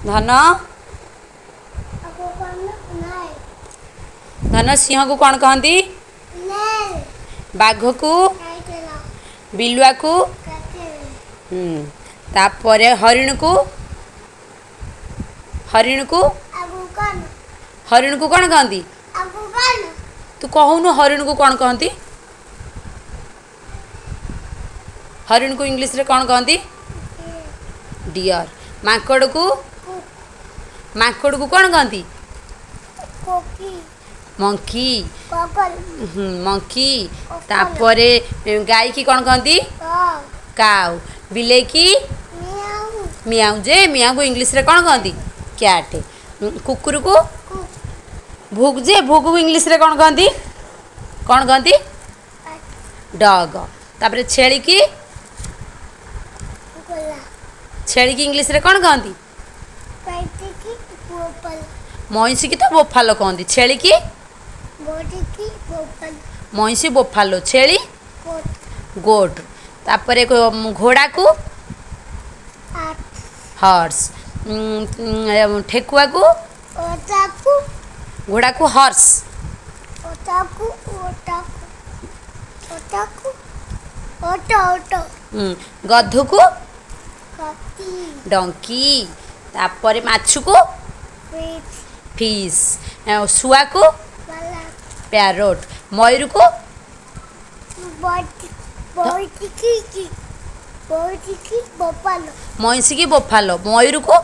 धन धन सिंह को कौन कहती बाघ को बिलुआ को तापर हरिण को हरिण को हरिण को कौन कहती तू कहूनु हरिण को कौन कहती हरिण को इंग्लिश रे कौन कहती डियर माकड़ को कौन कहती मंकी मंकी तापर गाय की कौन कहती काउ बिले की मियाऊ जे मियाऊ को इंग्लिश रे कौन कहती कैट कुकुर को भूक जे भूक को इंग्लिश रे कौन कहती डॉग तापर छेली की इंग्लिश रे कौन कहती मईसी की तो बोफालो कहती छेली की मईसी बोफालो छेली गोट तापर घोड़ा को हॉर्स ठेकुआ को घोड़ा को हॉर्स गधु को डंकी तापर माछु को फिश शुआ को पैरोट मयूर को मईसी की बोफालो मयूर को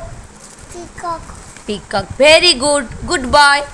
peacock very good good bye